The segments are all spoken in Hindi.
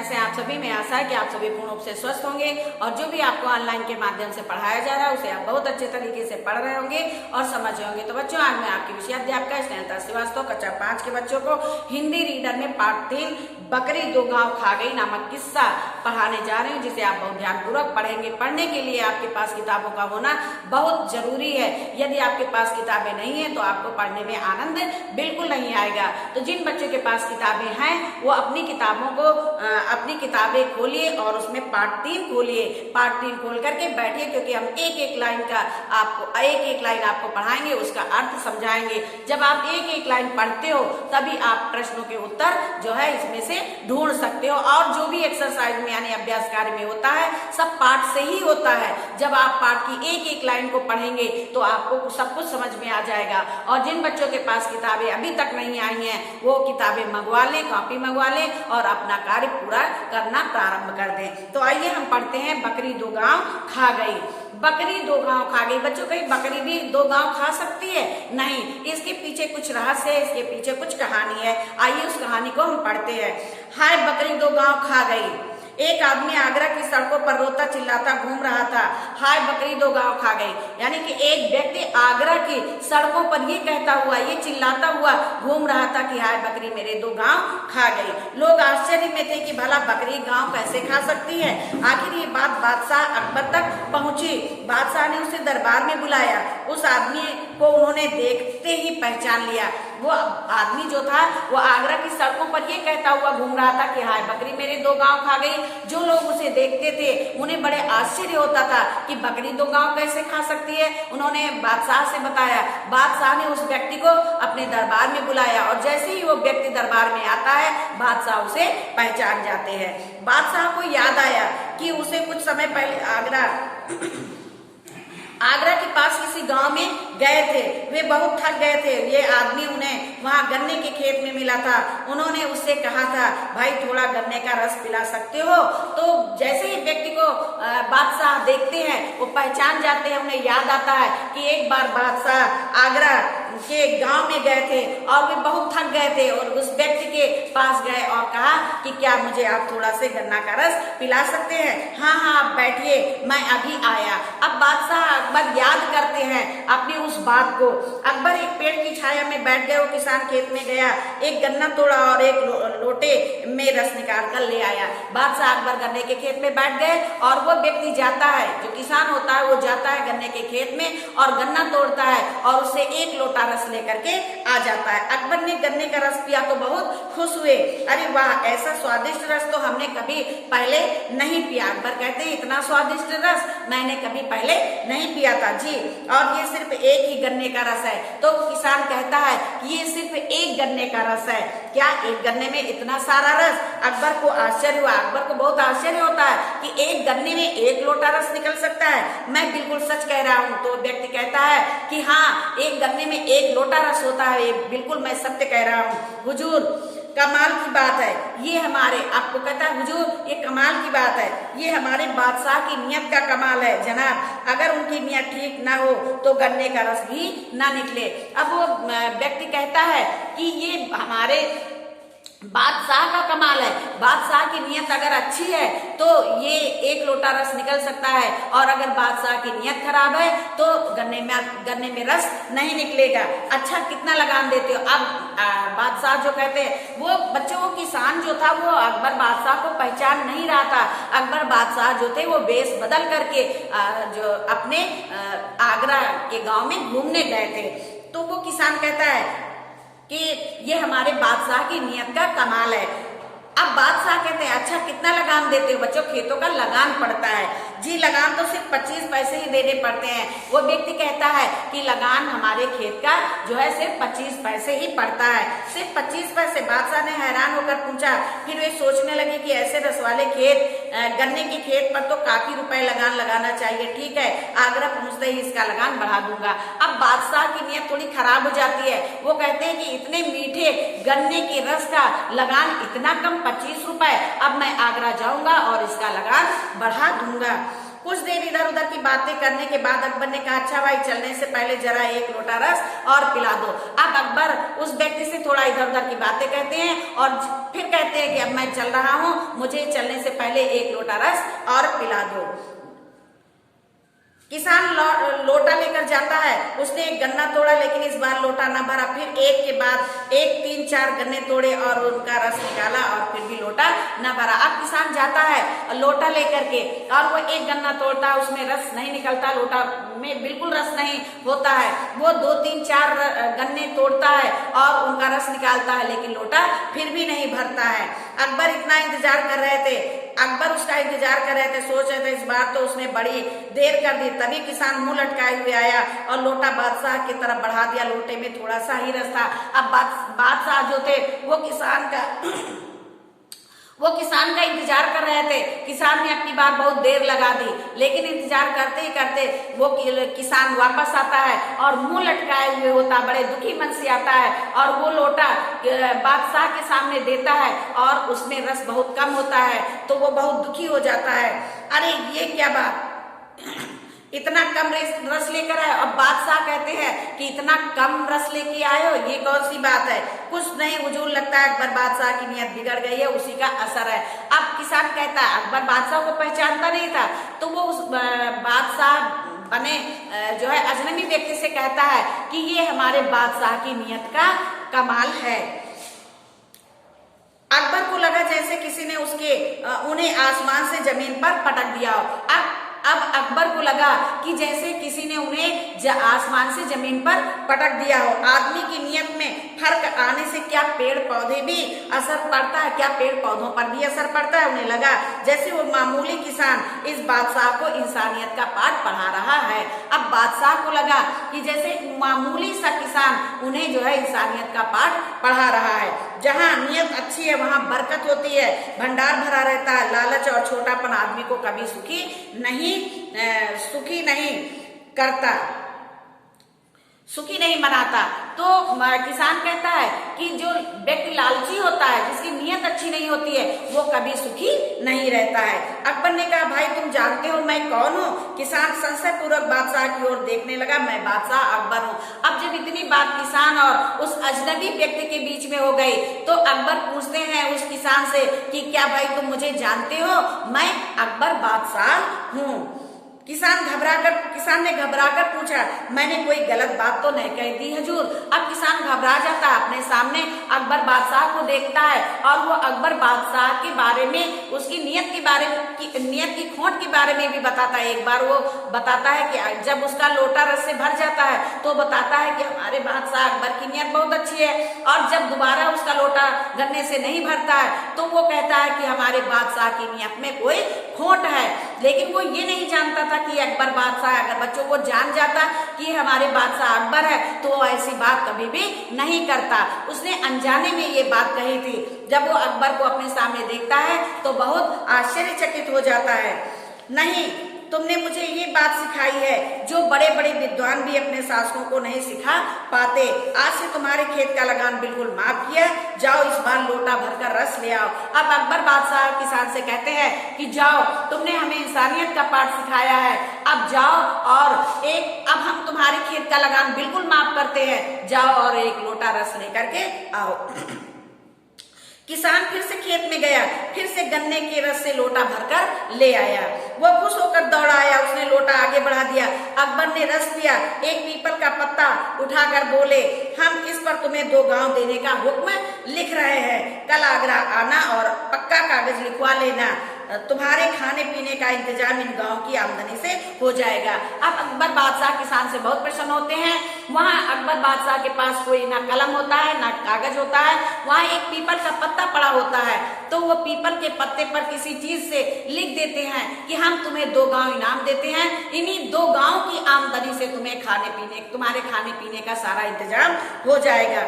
कैसे हैं आप सभी। मैं आशा है कि आप सभी पूर्ण रूप से स्वस्थ होंगे और जो भी आपको ऑनलाइन के माध्यम से पढ़ाया जा रहा है उसे आप बहुत अच्छे तरीके से पढ़ रहे होंगे और समझ रहे होंगे। तो बच्चों, आज मैं आपकी विषय अध्यापिका स्नेहलता श्रीवास्तव कक्षा 5 के बच्चों को हिंदी रीडर में पाठ 3 बकरी दो गांव खा गई नामक किस्सा पढ़ाने जा रही हूँ, जिसे आप बहुत ध्यानपूर्वक पढ़ेंगे। पढ़ने के लिए आपके पास किताबों का होना बहुत जरूरी है। यदि आपके पास किताबें नहीं है तो आपको पढ़ने में आनंद बिल्कुल नहीं आएगा। तो जिन बच्चों के पास किताबें हैं वो अपनी किताबें खोलिए और उसमें पाठ 3 खोलिए। पाठ 3 खोल करके बैठिए, क्योंकि हम एक एक लाइन आपको पढ़ाएंगे, उसका अर्थ समझाएंगे। जब आप एक एक लाइन पढ़ते हो तभी आप प्रश्नों के उत्तर जो है इसमें से ढूंढ सकते हो। और जो भी एक्सरसाइज में यानी अभ्यास कार्य में होता है सब पाठ से ही होता है। जब आप पाठ की एक एक लाइन को पढ़ेंगे तो आपको सब कुछ समझ में आ जाएगा। और जिन बच्चों के पास किताबें अभी तक नहीं आई हैं वो किताबें मंगवा लें, कॉपी मंगवा लें और अपना कार्य पूरा करना प्रारंभ कर दें। तो आइए हम पढ़ते हैं बकरी दो गांव खा गई। बकरी दो गांव खा गई। बच्चों, कहीं बकरी भी दो गांव खा सकती है? नहीं। इसके पीछे कुछ रहस्य है, इसके पीछे कुछ कहानी है। आइए उस कहानी को हम पढ़ते हैं। हाय बकरी दो गांव खा गई। एक आदमी आगरा की सड़कों पर रोता चिल्लाता घूम रहा था। हाय बकरी दो गांव खा गई, यानी कि एक व्यक्ति आगरा की सड़कों पर ये कहता हुआ, ये चिल्लाता हुआ घूम रहा था कि हाय बकरी मेरे दो गांव खा गई। लोग आश्चर्य में थे कि भला बकरी गांव कैसे खा सकती है। आखिर ये बात बादशाह अकबर तक पहुंची। बादशाह ने उसे दरबार में बुलाया। उस आदमी को उन्होंने देखते ही पहचान लिया। वो आदमी जो था वो आगरा की सड़कों पर ये कहता हुआ घूम रहा था कि हाय बकरी मेरे दो गांव खा गई। जो लोग उसे देखते थे उन्हें बड़े आश्चर्य होता था कि बकरी दो गांव कैसे खा सकती है। उन्होंने बादशाह से बताया। बादशाह ने उस व्यक्ति को अपने दरबार में बुलाया और जैसे ही वो व्यक्ति दरबार में आता है बादशाह उसे पहचान जाते हैं। बादशाह को याद आया कि उसे कुछ समय पहले आगरा के पास किसी गांव में गए थे। वे बहुत थक गए थे। ये आदमी उन्हें वहां गन्ने के खेत में मिला था। उन्होंने उससे कहा था, भाई थोड़ा गन्ने का रस पिला सकते हो? तो जैसे ही व्यक्ति को बादशाह देखते हैं वो पहचान जाते हैं। उन्हें याद आता है कि एक बार बादशाह आगरा के गांव में गए थे और वे बहुत थक गए थे और उस व्यक्ति के पास गए और कहा कि क्या मुझे आप थोड़ा से गन्ना का रस पिला सकते हैं? हाँ हाँ आप बैठिए, मैं अभी आया। अब बादशाह अकबर याद करते हैं अपनी उस बात को। अकबर एक पेड़ की छाया में बैठ गए। वो किसान खेत में गया, एक गन्ना तोड़ा और एक लोटे में रस निकाल कर ले आया। बादशाह अकबर गन्ने के खेत में बैठ गए और वो व्यक्ति जाता है, जो किसान होता है वो जाता है गन्ने के खेत में और गन्ना तोड़ता है और उससे एक लोटा रस लेकर के आ जाता है। अकबर ने गन्ने का रस पिया तो बहुत खुश हुए। अरे वाह, ऐसा स्वादिष्ट रस तो हमने कभी पहले नहीं पिया। अकबर कहते हैं इतना स्वादिष्ट रस मैंने कभी पहले नहीं पिया था जी, और ये सिर्फ एक ही गन्ने का रस है। तो किसान कहता है कि ये सिर्फ एक गन्ने का रस है? क्या एक गन्ने में इतना सारा रस? अकबर को आश्चर्य हुआ। अकबर को बहुत आश्चर्य होता है कि एक गन्ने में एक लोटा रस निकल सकता है। मैं बिल्कुल सच कह रहा हूँ। तो व्यक्ति कहता है कि हाँ, एक गन्ने में एक लोटा रस होता है, बिल्कुल मैं सत्य कह रहा हूँ हुजूर, कमाल की बात है। ये हमारे, आपको कहता है हुजूर ये कमाल की बात है, ये हमारे बादशाह की नियत का कमाल है जनाब। अगर उनकी नियत ठीक ना हो तो गन्ने का रस भी ना निकले। अब वो व्यक्ति कहता है कि ये हमारे बादशाह का कमाल है। बादशाह की नियत अगर अच्छी है तो ये एक लोटा रस निकल सकता है, और अगर बादशाह की नियत खराब है तो गन्ने में रस नहीं निकलेगा। अच्छा कितना लगान देते हो? अब बादशाह जो कहते हैं वो बच्चों को, किसान जो था वो अकबर बादशाह को पहचान नहीं रहा था। अकबर बादशाह जो थे वो वेश बदल करके जो अपने आगरा के गांव में घूमने गए थे। तो वो किसान कहता है कि ये हमारे बादशाह की नियत का कमाल है। अब बादशाह कहते हैं अच्छा कितना लगान देते हो? बच्चों, खेतों का लगान पड़ता है जी। लगान तो सिर्फ 25 पैसे ही देने पड़ते हैं। वो व्यक्ति कहता है कि लगान हमारे खेत का जो है सिर्फ 25 पैसे ही पड़ता है, सिर्फ 25 पैसे। बादशाह ने हैरान होकर पूछा। फिर वे सोचने लगे कि ऐसे रस वाले खेत, गन्ने के खेत पर तो काफी रुपए लगान लगाना चाहिए। ठीक है, आगरा पहुंचते ही इसका लगान बढ़ा दूंगा। अब बादशाह की नियत थोड़ी खराब हो जाती है। वो कहते हैं कि इतने मीठे गन्ने के रस का लगान इतना कम, 25 रुपए। अब मैं आगरा जाऊंगा और इसका लगान बढ़ा दूंगा। कुछ देर इधर उधर की बातें करने के बाद अकबर ने कहा, अच्छा भाई चलने से पहले जरा एक लोटा रस और पिला दो। अब अकबर उस व्यक्ति से थोड़ा इधर उधर की बातें कहते हैं और फिर कहते हैं कि अब मैं चल रहा हूं, मुझे चलने से पहले एक लोटा रस और पिला दो। किसान लोटा लेकर जाता है, उसने एक गन्ना तोड़ा लेकिन इस बार लोटा ना भरा, फिर एक के बाद एक 3-4 गन्ने तोड़े और उनका रस निकाला और फिर भी लोटा ना भरा। अब किसान जाता है लोटा लेकर के और वो एक गन्ना तोड़ता है, उसमें रस नहीं निकलता, लोटा में बिल्कुल रस नहीं होता है। वो 2-3-4 गन्ने तोड़ता है और उनका रस निकालता है लेकिन लोटा फिर भी नहीं भरता है। अकबर इतना इंतजार कर रहे थे, अकबर उसका इंतजार कर रहे थे, सोच रहे थे इस बार तो उसने बड़ी देर कर दी। तभी किसान मुंह लटकाए हुए आया और लोटा बादशाह की तरफ बढ़ा दिया। लोटे में थोड़ा सा ही रस था। अब बादशाह जो थे वो किसान का इंतजार कर रहे थे। किसान ने अपनी बात बहुत देर लगा दी, लेकिन इंतजार करते ही करते वो किसान वापस आता है और मुंह लटकाए हुए होता, बड़े दुखी मन से आता है और वो लोटा बादशाह के सामने देता है और उसमें रस बहुत कम होता है, तो वो बहुत दुखी हो जाता है। अरे ये क्या बात, इतना कम रस लेकर आए। अब बादशाह कहते हैं कि इतना कम रस लेके आए हो, ये कौन सी बात है? कुछ नहीं हुजूर, लगता है अकबर बादशाह की नीयत बिगड़ गई है, उसी का असर है। अब किसान कहता है अकबर बादशाह को पहचानता नहीं था, तो वो उस बादशाह बने जो है अजनबी व्यक्ति से कहता है कि ये हमारे बादशाह की नीयत का कमाल है। अकबर को लगा जैसे किसी ने उन्हें आसमान से जमीन पर पटक दिया हो। अब अकबर को लगा कि जैसे किसी ने उन्हें आसमान से जमीन पर पटक दिया हो। आदमी की नीयत में फर्क आने से क्या पेड़ पौधे भी असर पड़ता है, क्या पेड़ पौधों पर भी असर पड़ता है? उन्हें लगा जैसे वो मामूली किसान इस बादशाह को इंसानियत का पाठ पढ़ा रहा है। अब बादशाह को लगा कि जैसे मामूली सा किसान उन्हें जो है इंसानियत का पाठ पढ़ा रहा है। जहाँ नीयत अच्छी है वहां बरकत होती है, भंडार भरा रहता है। लालच और छोटापन आदमी को कभी सुखी नहीं करता, सुखी नहीं बनाता। तो किसान कहता है कि जो व्यक्ति लालची होता है, जिसकी नीयत अच्छी नहीं होती है, वो कभी सुखी नहीं रहता है। अकबर ने कहा भाई तुम जानते हो मैं कौन हूँ? किसान संशय पूर्वक बादशाह की ओर देखने लगा। मैं बादशाह अकबर हूँ। अब जब इतनी बात किसान और उस अजनबी व्यक्ति के बीच में हो गई तो अकबर पूछते हैं उस किसान से कि क्या भाई तुम मुझे जानते हो? मैं अकबर बादशाह हूँ। किसान ने घबराकर पूछा मैंने कोई गलत बात तो नहीं कह दी हुजूर? अब किसान घबरा जाता है, अपने सामने अकबर बादशाह को देखता है और वो अकबर बादशाह के बारे में, उसकी नीयत की खोट के बारे में भी बताता है। एक बार वो बताता है कि जब उसका लोटा रस से भर जाता है तो बताता है कि हमारे बादशाह अकबर की नीयत बहुत अच्छी है, और जब दोबारा उसका लोटा गन्ने से नहीं भरता है तो वो कहता है कि हमारे बादशाह की नीयत में कोई खोट है। लेकिन वो ये नहीं जानता था कि अकबर बादशाह है। अगर बच्चों को जान जाता कि हमारे बादशाह अकबर है तो वो ऐसी बात कभी भी नहीं करता। उसने अनजाने में ये बात कही थी। जब वो अकबर को अपने सामने देखता है तो बहुत आश्चर्यचकित हो जाता है। नहीं, तुमने मुझे ये बात सिखाई है जो बड़े बड़े विद्वान भी अपने शासकों को नहीं सिखा पाते। आज से तुम्हारे खेत का लगान बिल्कुल माफ किया, जाओ इस बार लोटा भरकर रस ले आओ। अब अकबर बादशाह किसान से कहते हैं कि जाओ, तुमने हमें इंसानियत का पाठ सिखाया है, अब जाओ और अब हम तुम्हारे खेत का लगान बिल्कुल माफ करते हैं, जाओ और एक लोटा रस लेकर के आओ। किसान फिर से खेत में गया, फिर से गन्ने के रस से लोटा भरकर ले आया। वो खुश होकर दौड़ा आया, उसने लोटा आगे बढ़ा दिया। अकबर ने रस पिया। एक पीपल का पत्ता उठाकर बोले, हम इस पर तुम्हें 2 गांव देने का हुक्म लिख रहे हैं। कल आगरा आना और पक्का कागज लिखवा लेना। तुम्हारे खाने पीने का इंतजाम इन गांव की आमदनी से हो जाएगा। अब अकबर बादशाह किसान से बहुत प्रसन्न होते हैं। वहाँ अकबर बादशाह के पास कोई ना कलम होता है ना कागज होता है, वहाँ एक पीपल का पत्ता पड़ा होता है। तो वो पीपल के पत्ते पर किसी चीज से लिख देते हैं कि हम तुम्हें 2 गांव इनाम देते हैं, इन्हीं 2 गांव की आमदनी से तुम्हारे खाने पीने का सारा इंतजाम हो जाएगा।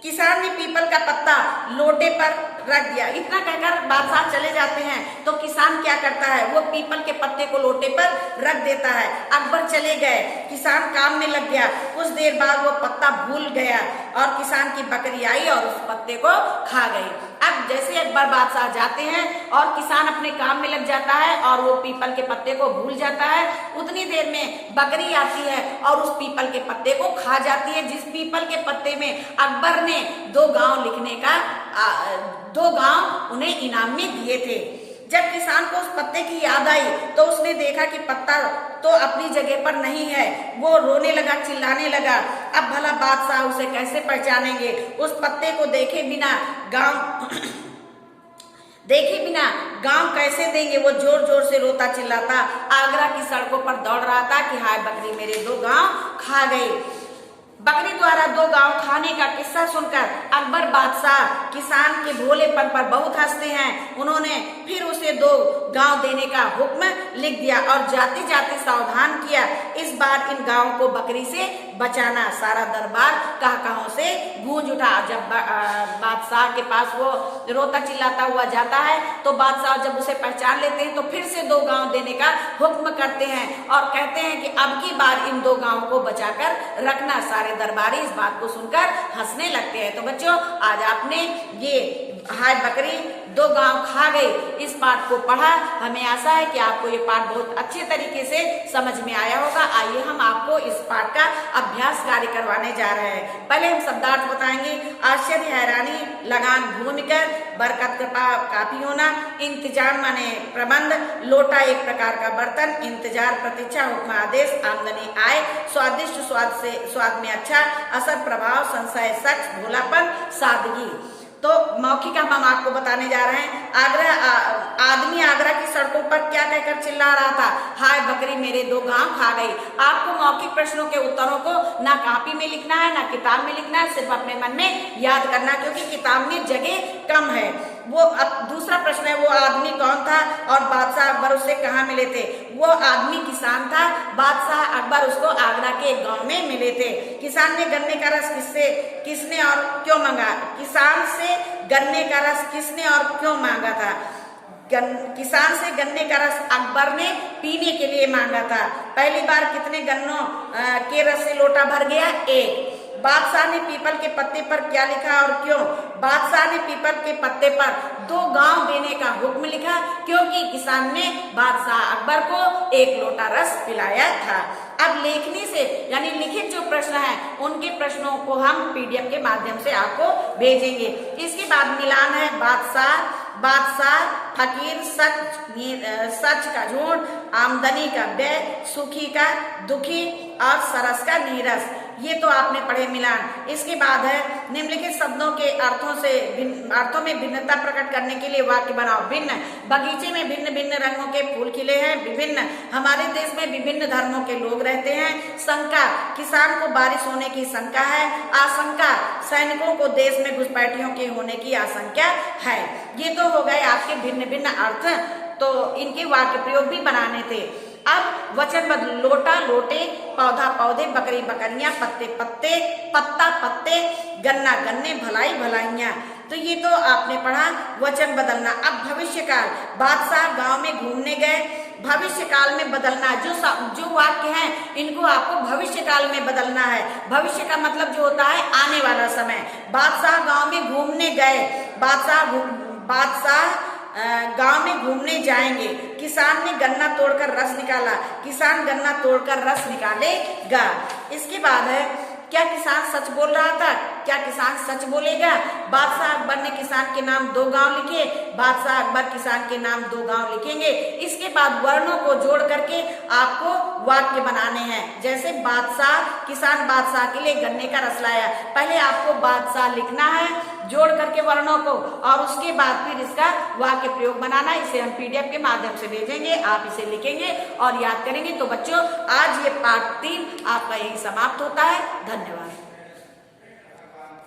किसान ने पीपल का पत्ता लोटे पर रख दिया। इतना कहकर बादशाह चले जाते हैं तो किसान क्या करता है, वो पीपल के पत्ते को लोटे पर रख देता है। अकबर चले गए, किसान काम में लग गया। कुछ देर बाद वो पत्ता भूल गया और किसान की बकरी आई और उस पत्ते को खा गई। अब अब जैसे अकबर बादशाह जाते हैं और किसान अपने काम में लग जाता है और वो पीपल के पत्ते को भूल जाता है, उतनी देर में बकरी आती है और उस पीपल के पत्ते को खा जाती है, जिस पीपल के पत्ते में अकबर ने 2 गांव लिखने का 2 गांव उन्हें इनाम में दिए थे। जब किसान को उस पत्ते की याद आई तो उसने देखा कि पत्ता तो अपनी जगह पर नहीं है। वो रोने लगा, चिल्लाने लगा। अब भला बादशाह उसे कैसे पहचानेंगे? उस पत्ते को देखे बिना गांव कैसे देंगे? वो जोर जोर से रोता चिल्लाता आगरा की सड़कों पर दौड़ रहा था कि हाय बकरी मेरे 2 गांव खा गए। बकरी द्वारा 2 गांव खाने का किस्सा सुनकर अकबर बादशाह किसान के भोलेपन पर बहुत हंसते हैं। उन्होंने फिर उसे 2 गांव देने का हुक्म लिख दिया और जाते जाते सावधान किया, इस बार इन गांवों को बकरी से बचाना। सारा दरबार कहां से गूंज उठा। जब बादशाह के पास वो रोता चिल्लाता हुआ जाता है तो बादशाह जब उसे पहचान लेते हैं तो फिर से 2 गांव देने का हुक्म करते हैं और कहते हैं कि अब की बार इन 2 गांवों को बचाकर रखना। सारे दरबारी इस बात को सुनकर हंसने लगते हैं। तो बच्चों, आज आपने ये हाय बकरी 2 गांव खा गई इस पाठ को पढ़ा। हमें आशा है कि आपको ये पाठ बहुत अच्छे तरीके से समझ में आया होगा। आइए हम आपको इस पाठ का अभ्यास कार्य करवाने जा रहे हैं। पहले हम शब्दार्थ बताएंगे। आश्चर्य, हैरानी, लगान, भूमिकर, बरकत, कृपा, काफी होना, इंतजाम माने प्रबंध, लोटा एक प्रकार का बर्तन, इंतजार, प्रतीक्षा, हुक्म, आदेश, आमदनी, आय, स्वादिष्ट, स्वाद में अच्छा, असर, प्रभाव, संशय, शख्स, भोलापन, सादगी। तो मौखिक हम आपको बताने जा रहे हैं। आदमी आगरा की सड़कों पर क्या कहकर चिल्ला रहा था? हाय बकरी मेरे 2 गांव खा गई। आपको मौखिक प्रश्नों के उत्तरों को ना कॉपी में लिखना है ना किताब में लिखना है, सिर्फ अपने मन में याद करना, क्योंकि किताब में जगह कम है। वो अब दूसरा प्रश्न है, वो आदमी कौन था और बादशाह अकबर उससे कहाँ मिले थे? वो आदमी किसान था, बादशाह अकबर उसको आगरा के एक गांव में मिले थे। किसान ने गन्ने का रस किसने और क्यों मांगा? किसान से गन्ने का रस किसने और क्यों मांगा था? किसान से गन्ने का रस अकबर ने पीने के लिए मांगा था। पहली बार कितने गन्नों के रस से लोटा भर गया? 1। बादशाह ने पीपल के पत्ते पर क्या लिखा और क्यों? बादशाह ने पीपल के पत्ते पर 2 गांव देने का हुक्म लिखा क्योंकि किसान ने बादशाह अकबर को 1 लोटा रस पिलाया था। अब लेखनी से यानी लिखित जो प्रश्न है उनके प्रश्नों को हम पीडीएफ के माध्यम से आपको भेजेंगे। इसके बाद मिलान है। बादशाह, फकीर, सच का झूठ, आमदनी का व्यय, सुखी का दुखी और सरस का नीरस। ये तो आपने पढ़े मिलान। इसके बाद है निम्नलिखित शब्दों के अर्थों में भिन्नता प्रकट करने के लिए वाक्य बनाओ। भिन्न, बगीचे में भिन्न भिन्न रंगों के फूल खिले हैं। विभिन्न, हमारे देश में विभिन्न धर्मों के लोग रहते हैं। शंका, किसान को बारिश होने की शंका है। आशंका, सैनिकों को देश में घुसपैठियों के होने की आशंका है। ये तो हो गए आपके भिन्न भिन्न अर्थ, तो इनके वाक्य प्रयोग भी बनाने थे। अब वचन बदल। लोटा लोटे, पौधा पौधे, बकरी बकरियां, पत्ते पत्ते, पत्ता पत्ते, गन्ना गन्ने, भलाई भलाइयां। तो ये तो आपने पढ़ा वचन बदलना। अब भविष्य काल। बादशाह गांव में घूमने गए। भविष्य काल में बदलना। जो वाक्य हैं इनको आपको भविष्य काल में बदलना है। भविष्य का मतलब जो होता है आने वाला समय। बादशाह गांव में घूमने गए। बादशाह गांव में घूमने जाएंगे। किसान ने गन्ना तोड़कर रस निकाला। किसान गन्ना तोड़कर रस निकालेगा। इसके बाद है क्या किसान सच बोल रहा था? क्या किसान सच बोलेगा? बादशाह अकबर ने किसान के नाम 2 गांव लिखे। बादशाह अकबर किसान के नाम 2 गांव लिखेंगे। इसके बाद वर्णों को जोड़ करके आपको वाक्य बनाने हैं। जैसे किसान बादशाह के लिए गन्ने का रस लाया। पहले आपको बादशाह लिखना है जोड़ करके वर्णों को, और उसके बाद फिर इसका वाक्य प्रयोग बनाना। इसे हम पीडीएफ के माध्यम से भेजेंगे, आप इसे लिखेंगे और याद करेंगे। तो बच्चों, आज ये पाठ 3 आपका यही समाप्त होता है। धन्यवाद।